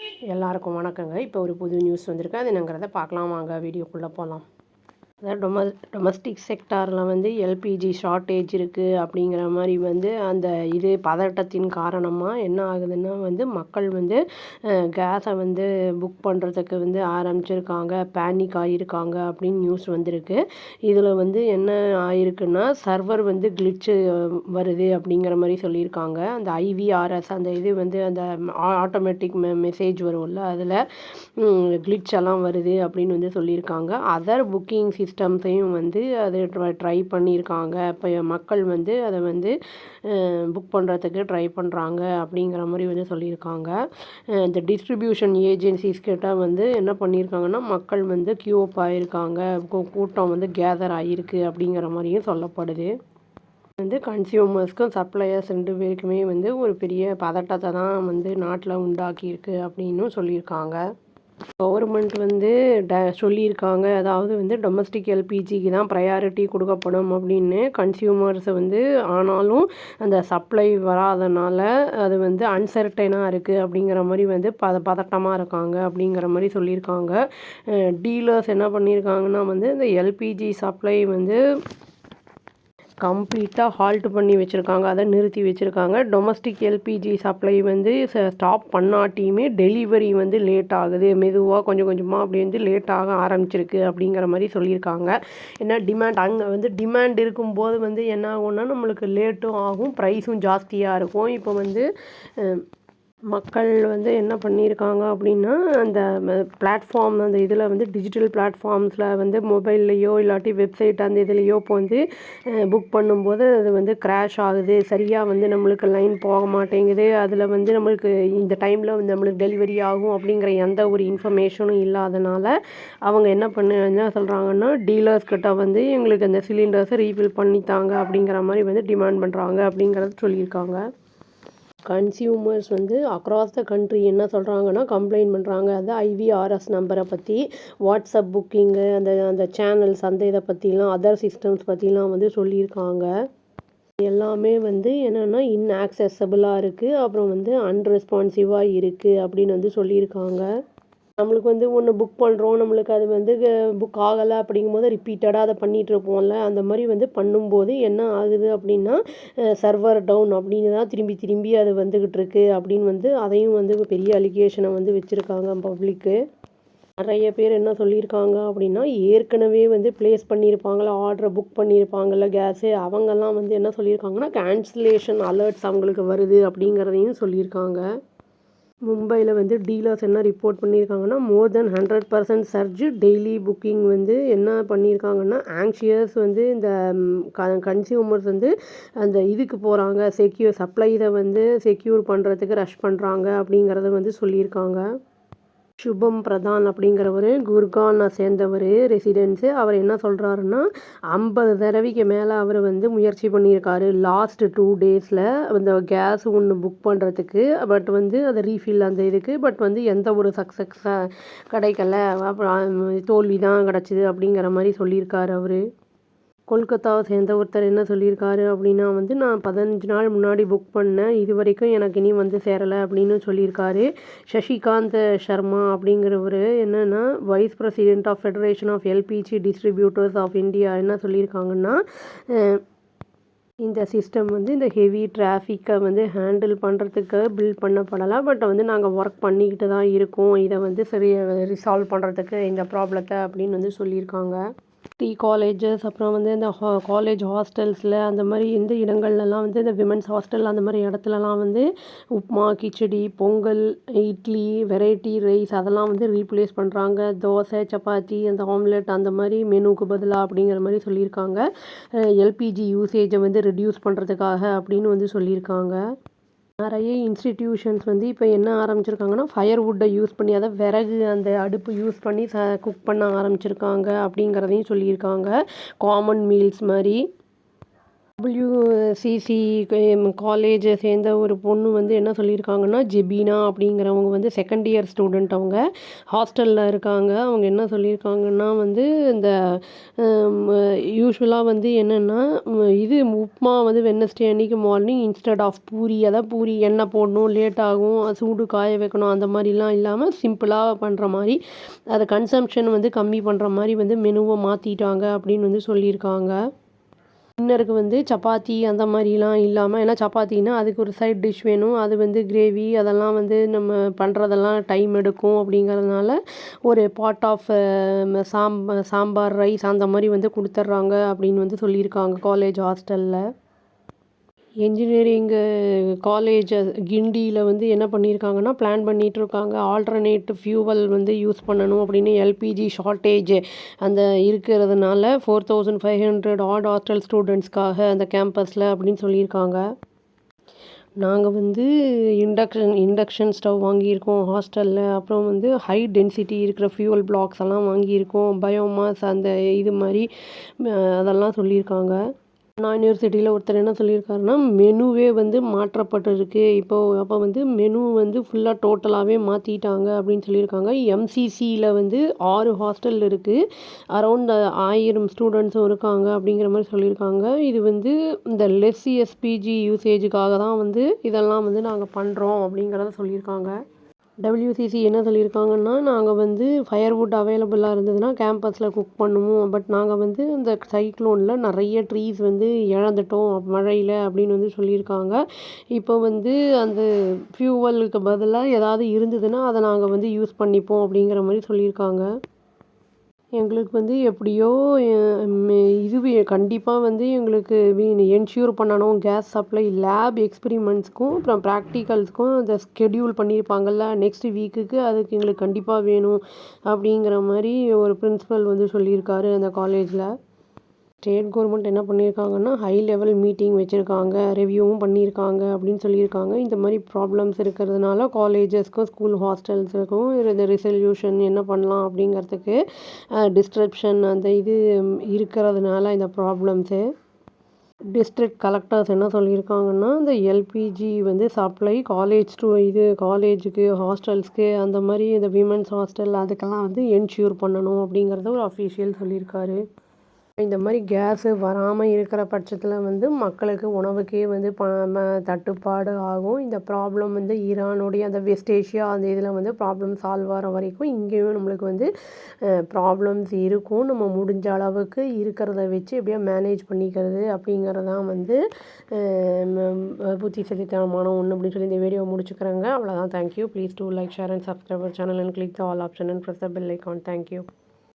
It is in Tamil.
எல்லாருக்கும் வணக்கங்க. இப்போ ஒரு புது நியூஸ் வந்திருக்கு. அது என்னங்கிறத பார்க்கலாம் வாங்க வீடியோக்குள்ளே போகலாம். அதாவது டொமஸ்டிக் செக்டாரில் வந்து எல்பிஜி ஷார்ட்டேஜ் இருக்குது அப்படிங்கிற மாதிரி வந்து அந்த பதட்டத்தின் காரணமாக என்ன ஆகுதுன்னா வந்து மக்கள் வந்து கேஸை வந்து புக் பண்ணுறதுக்கு வந்து ஆரம்பிச்சிருக்காங்க, பேனிக் ஆகியிருக்காங்க அப்படின்னு நியூஸ் வந்திருக்கு. இதில் வந்து என்ன ஆயிருக்குன்னா சர்வர் வந்து கிளிச்சு வருது அப்படிங்கிற மாதிரி சொல்லியிருக்காங்க. அந்த ஐவிஆர்எஸ் அந்த வந்து அந்த ஆட்டோமேட்டிக் மெசேஜ் வரும்ல, அதில் கிளிச் எல்லாம் வருது அப்படின்னு வந்து சொல்லியிருக்காங்க. அதர் புக்கிங் சிஸ்டம்ஸையும் வந்து அது ட்ரை பண்ணியிருக்காங்க. இப்போ மக்கள் வந்து அதை வந்து புக் பண்ணுறதுக்கு ட்ரை பண்ணுறாங்க அப்படிங்கிற மாதிரி வந்து சொல்லியிருக்காங்க. இந்த டிஸ்ட்ரிபியூஷன் ஏஜென்சிஸ் கிட்ட வந்து என்ன பண்ணியிருக்காங்கன்னா மக்கள் வந்து கியூப் ஆகியிருக்காங்க, கூட்டம் வந்து கேதர் ஆகிருக்கு அப்படிங்கிற மாதிரியும் சொல்லப்படுது. வந்து கன்சியூமர்ஸ்க்கும் சப்ளையர்ஸ் 2 பேருக்குமே வந்து ஒரு பெரிய பதட்டத்தை தான் வந்து நாட்டில் உண்டாக்கியிருக்கு அப்படின்னும் சொல்லியிருக்காங்க. கவர்மெண்ட் வந்து சொல்லியிருக்காங்க, அதாவது வந்து டொமஸ்டிக் எல்பிஜிக்கு தான் ப்ரையாரிட்டி கொடுக்கப்படும் அப்படின்னு. கன்சியூமர்ஸை வந்து ஆனாலும் அந்த சப்ளை வராதனால அது வந்து அன்சர்டைனாக இருக்குது அப்படிங்கிற மாதிரி வந்து பதட்டமாக இருக்காங்க அப்படிங்கிற மாதிரி சொல்லியிருக்காங்க. டீலர்ஸ் என்ன பண்ணியிருக்காங்கன்னா வந்து இந்த எல்பிஜி சப்ளை வந்து கம்ப்ளீட்டாக ஹால்ட் பண்ணி வச்சுருக்காங்க, அதை நிறுத்தி வச்சுருக்காங்க. டொமஸ்டிக் எல்பிஜி சப்ளை வந்து ஸ்டாப் பண்ணாட்டியுமே டெலிவரி வந்து லேட் ஆகுது, மெதுவாக கொஞ்சம் கொஞ்சமாக அப்படி வந்து லேட் ஆக ஆரம்பிச்சிருக்கு அப்படிங்கிற மாதிரி சொல்லியிருக்காங்க. ஏன்னா அங்கே வந்து டிமாண்ட் இருக்கும்போது வந்து என்ன ஆகும்னா நம்மளுக்கு லேட்டும் ஆகும், ப்ரைஸும் ஜாஸ்தியாக இருக்கும். இப்போ வந்து மக்கள் வந்து என்ன பண்ணியிருக்காங்க அப்படின்னா அந்த பிளாட்ஃபார்ம் அந்த இதில் வந்து டிஜிட்டல் பிளாட்ஃபார்ம்ஸில் வந்து மொபைல்லையோ இல்லாட்டி வெப்சைட் அந்த இதுலேயோ இப்போ வந்து புக் பண்ணும்போது அது வந்து க்ராஷ் ஆகுது, சரியாக வந்து நம்மளுக்கு லைன் போக மாட்டேங்குது, அதில் வந்து நம்மளுக்கு இந்த டைமில் வந்து நம்மளுக்கு டெலிவரி ஆகும் அப்படிங்கிற எந்த ஒரு இன்ஃபர்மேஷனும் இல்லாதனால அவங்க என்ன சொல்கிறாங்கன்னா டீலர்ஸ்கிட்ட வந்து எங்களுக்கு அந்த சிலிண்டர்ஸை ரீஃபில் பண்ணித்தாங்க அப்படிங்கிற மாதிரி வந்து டிமாண்ட் பண்ணுறாங்க அப்படிங்கிறத சொல்லியிருக்காங்க. கன்சியூமர்ஸ் வந்து அக்ராஸ் த கண்ட்ரி என்ன சொல்கிறாங்கன்னா கம்ப்ளைண்ட் பண்ணுறாங்க. அது ஐவிஆர்எஸ் நம்பரை பற்றி, வாட்ஸ்அப் புக்கிங்கு, அந்த சேனல்ஸ் அந்த இதை பற்றிலாம், அதர் சிஸ்டம்ஸ் பற்றிலாம் வந்து சொல்லியிருக்காங்க. எல்லாமே வந்து என்னென்னா இன்ஆக்சசபிளாக இருக்குது, அப்புறம் வந்து அன்ரெஸ்பான்சிவாக இருக்குது அப்படின்னு வந்து சொல்லியிருக்காங்க. நம்மளுக்கு வந்து ஒன்று புக் பண்ணுறோம், நம்மளுக்கு அது வந்து புக் ஆகலை அப்படிங்கும்போது ரிப்பீட்டடாக அதை பண்ணிகிட்ருப்போம்ல, அந்த மாதிரி வந்து பண்ணும்போது என்ன ஆகுது அப்படின்னா சர்வர் டவுன் அப்படின்னு தான் திரும்பி திரும்பி அது வந்துக்கிட்டு இருக்கு அப்படின்னு வந்து அதையும் வந்து பெரிய அலிகேஷனை வந்து வச்சுருக்காங்க பப்ளிக்கு. நிறைய பேர் என்ன சொல்லியிருக்காங்க அப்படின்னா ஏற்கனவே வந்து ப்ளேஸ் பண்ணியிருப்பாங்களா, ஆர்டரை புக் பண்ணியிருப்பாங்கள்ல கேஸு, அவங்கெல்லாம் வந்து என்ன சொல்லியிருக்காங்கன்னா கேன்சலேஷன் அலர்ட்ஸ் அவங்களுக்கு வருது அப்படிங்கிறதையும் சொல்லியிருக்காங்க. மும்பையில் வந்து டீலர்ஸ் என்ன ரிப்போர்ட் பண்ணியிருக்காங்கன்னா மோர் தென் 100% சர்ஜ் டெய்லி புக்கிங் வந்து என்ன பண்ணியிருக்காங்கன்னா ஆங்ஷியஸ் வந்து இந்த கன்சியூமர்ஸ் வந்து அந்த இதுக்கு போகிறாங்க, சப்ளையை வந்து செக்யூர் பண்ணுறதுக்கு ரஷ் பண்ணுறாங்க அப்படிங்கிறத வந்து சொல்லியிருக்காங்க. சுபம் பிரதான் அப்படிங்கிறவர் குர்கானை சேர்ந்தவர் ரெசிடென்ஸு. அவர் என்ன சொல்கிறாருன்னா 50 தடவைக்கு மேலே அவர் வந்து முயற்சி பண்ணியிருக்காரு லாஸ்ட் 2 டேஸில் அந்த கேஸ் ஒன்று புக் பண்ணுறதுக்கு. பட் வந்து அதை ரீஃபில் அந்த இதுக்கு பட் வந்து எந்த ஒரு சக்ஸஸாக கிடைக்கல, அப்புறம் தோல்வி தான் கிடச்சிது அப்படிங்கிற மாதிரி சொல்லியிருக்காரு அவர். கொல்கத்தாவை சேர்ந்த ஒருத்தர் என்ன சொல்லியிருக்காரு அப்படின்னா வந்து நான் 15 நாள் முன்னாடி புக் பண்ணேன், இது வரைக்கும் எனக்கு இனி வந்து சேரலை அப்படின்னு சொல்லியிருக்காரு. சசிகாந்த் சர்மா அப்படிங்கிறவர் என்னென்னா vice president of federation of LPG distributors of India என்ன சொல்லியிருக்காங்கன்னா இந்த சிஸ்டம் வந்து இந்த ஹெவி டிராஃபிக்கை வந்து ஹேண்டில் பண்ணுறதுக்கு பில்ட் பண்ணப்படலாம், பட் வந்து நாங்கள் ஒர்க் பண்ணிக்கிட்டு தான் இருக்கோம் இதை வந்து ரிசால்வ் பண்ணுறதுக்கு இந்த ப்ராப்ளத்தை அப்படின்னு வந்து சொல்லியிருக்காங்க. காலேஜஸ் அப்புறம் வந்து இந்த காலேஜ் ஹாஸ்டல்ஸில் அந்த மாதிரி எந்த இடங்கள்லாம் வந்து இந்த விமென்ஸ் ஹாஸ்டல் அந்த மாதிரி இடத்துலலாம் வந்து உப்மா, கிச்சடி, பொங்கல், இட்லி, வெரைட்டி ரைஸ் அதெல்லாம் வந்து ரீப்ளேஸ் பண்ணுறாங்க. தோசை, சப்பாத்தி, அந்த ஆம்லெட் அந்த மாதிரி மெனுக்கு பதிலாக அப்படிங்கிற மாதிரி சொல்லியிருக்காங்க. எல்பிஜி யூசேஜை வந்து ரெடியூஸ் பண்ணுறதுக்காக அப்படின்னு வந்து சொல்லியிருக்காங்க. நிறைய இன்ஸ்டிடியூஷன்ஸ் வந்து இப்போ என்ன ஆரம்பிச்சிருக்காங்கன்னா ஃபயர்வுட்டை யூஸ் பண்ணி, அதை விறகு அந்த அடுப்பு யூஸ் பண்ணி குக் பண்ண ஆரம்பிச்சிருக்காங்க அப்படிங்கிறதையும் சொல்லியிருக்காங்க. காமன் மீல்ஸ் மாதிரி WCC காலேஜை சேர்ந்த ஒரு பொண்ணு வந்து என்ன சொல்லியிருக்காங்கன்னா, ஜெபீனா அப்படிங்கிறவங்க வந்து செகண்ட் இயர் ஸ்டூடெண்ட் அவங்க. ஹாஸ்டலில் இருக்காங்க. அவங்க என்ன சொல்லியிருக்காங்கன்னா வந்து, இந்த யூசுவலாக வந்து என்னென்னா, இது உப்புமா வந்து வெட்னஸ்டே அன்னைக்கு மார்னிங் இன்ஸ்டெட் ஆஃப் பூரி, அதாவது பூரி எண்ணெய் போடணும், லேட் ஆகும், சூடு காய வைக்கணும், அந்த மாதிரிலாம் இல்லாமல் சிம்பிளாக பண்ணுற மாதிரி, அதை கன்சம்ஷன் வந்து கம்மி பண்ணுற மாதிரி வந்து மெனுவை மாற்றிட்டாங்க அப்படின்னு வந்து சொல்லியிருக்காங்க. டின்னருக்கு வந்து சப்பாத்தி அந்த மாதிரிலாம் இல்லாமல், ஏன்னா சப்பாத்தினா அதுக்கு ஒரு சைட் டிஷ் வேணும், அது வந்து கிரேவி அதெல்லாம் வந்து நம்ம பண்ணுறதெல்லாம் டைம் எடுக்கும் அப்படிங்கிறதுனால, ஒரு பார்ட் ஆஃப் சாம்பார் ரைஸ் அந்த மாதிரி வந்து கொடுத்துட்றாங்க அப்படின்னு வந்து சொல்லியிருக்காங்க காலேஜ் ஹாஸ்டலில். என்ஜினியரிங்கு காலேஜ் கிண்டியில் வந்து என்ன பண்ணியிருக்காங்கன்னா, பிளான் பண்ணிகிட்ருக்காங்க ஆல்டர்னேட் ஃபியூவல் வந்து யூஸ் பண்ணணும் அப்படின்னு. எல்பிஜி ஷார்ட்டேஜ் அந்த இருக்கிறதுனால 4500 ஆட் ஹாஸ்டல் ஸ்டூடெண்ட்ஸ்க்காக அந்த கேம்பஸில் அப்படின்னு சொல்லியிருக்காங்க. நாங்கள் வந்து இண்டக்ஷன் ஸ்டவ் வாங்கியிருக்கோம் ஹாஸ்டலில். அப்புறம் வந்து ஹை டென்சிட்டி இருக்கிற ஃபியூவல் பிளாக்ஸ் எல்லாம் வாங்கியிருக்கோம், பயோமாஸ் அந்த இது மாதிரி அதெல்லாம் சொல்லியிருக்காங்க. அண்ணா யூனிவர்சிட்டியில் ஒருத்தர் என்ன சொல்லியிருக்காருன்னா, மெனுவே வந்து மாற்றப்பட்டிருக்கு இப்போது. அப்போ வந்து மெனு வந்து ஃபுல்லாக டோட்டலாகவே மாற்றிட்டாங்க அப்படின்னு சொல்லியிருக்காங்க. எம்சிசியில் வந்து 6 ஹாஸ்டல் இருக்குது, அரௌண்ட் 1000 ஸ்டூடெண்ட்ஸும் இருக்காங்க அப்படிங்கிற மாதிரி சொல்லியிருக்காங்க. இது வந்து இந்த லெஸ் எஸ்பிஜி யூசேஜுக்காக தான் வந்து இதெல்லாம் வந்து நாங்கள் பண்ணுறோம் அப்படிங்கிறத சொல்லியிருக்காங்க. WCC என்ன சொல்லியிருக்காங்கன்னா, நாங்கள் வந்து ஃபயர்வுட் அவைலபிளாக இருந்ததுன்னா கேம்பஸில் குக் பண்ணுவோம். பட் நாங்கள் வந்து இந்த சைக்ளோனில் நிறைய ட்ரீஸ் வந்து இழந்துட்டோம் மழையில் அப்படின்னு வந்து சொல்லியிருக்காங்க. இப்போ வந்து அந்த ஃபியூவலுக்கு பதிலாக ஏதாவது இருந்ததுன்னா அதை நாங்கள் வந்து யூஸ் பண்ணிப்போம் அப்படிங்கிற மாதிரி சொல்லியிருக்காங்க. எங்களுக்கு வந்து எப்படியோ இதுவே கண்டிப்பாக வந்து எங்களுக்கு என்ஷூர் பண்ணணும், கேஸ் சப்ளை லேப் எக்ஸ்பிரிமெண்ட்ஸ்க்கும் அப்புறம் ப்ராக்டிகல்ஸ்க்கும் அந்த ஸ்கெடியூல் பண்ணியிருப்பாங்கள்ல நெக்ஸ்ட் வீக்குக்கு, அதுக்கு எங்களுக்கு கண்டிப்பாக வேணும் அப்படிங்கிற மாதிரி ஒரு பிரின்ஸிபல் வந்து சொல்லியிருக்காரு அந்த காலேஜில். ஸ்டேட் கவர்மெண்ட் என்ன பண்ணியிருக்காங்கன்னா, ஹை லெவல் மீட்டிங் வச்சுருக்காங்க, ரிவ்யூவும் பண்ணியிருக்காங்க அப்படின்னு சொல்லியிருக்காங்க. இந்த மாதிரி ப்ராப்ளம்ஸ் இருக்கிறதுனால காலேஜஸ்க்கும் ஸ்கூல் ஹாஸ்டல்ஸுக்கும் இந்த ரிசல்யூஷன் என்ன பண்ணலாம் அப்படிங்கிறதுக்கு டிஸ்ட்ரப்ஷன் அந்த இது இருக்கிறதுனால இந்த ப்ராப்ளம்ஸு. டிஸ்ட்ரிக்ட் கலெக்டர்ஸ் என்ன சொல்லியிருக்காங்கன்னா, இந்த எல்பிஜி வந்து சப்ளை காலேஜுக்கு ஹாஸ்டல்ஸ்க்கு அந்த மாதிரி இந்த விமென்ஸ் ஹாஸ்டல் அதுக்கெல்லாம் வந்து என்ஷூர் பண்ணணும் அப்படிங்கிறத ஒரு அஃபீஷியல் சொல்லியிருக்காரு. இந்த மாதிரி கேஸு வராமல் இருக்கிற பட்சத்தில் வந்து மக்களுக்கு உணவுக்கே வந்து தட்டுப்பாடு ஆகும். இந்த ப்ராப்ளம் வந்து ஈரானுடைய அந்த வெஸ்ட் ஏஷியா அந்த இதில் வந்து ப்ராப்ளம் சால்வ் ஆகிற வரைக்கும் இங்கேயும் நம்மளுக்கு வந்து ப்ராப்ளம்ஸ் இருக்கும். நம்ம முடிஞ்ச அளவுக்கு இருக்கிறத வச்சு எப்படியா மேனேஜ் பண்ணிக்கிறது அப்படிங்கிறதான் வந்து புத்திசாலித்தனமான ஒன்று அப்படின்னு சொல்லி இந்த வீடியோ முடிச்சுக்கிறேங்க. அவ்வளோதான். Thank you. Please do like, share and subscribe our channel and click the all option and press the bell icon. Thank you.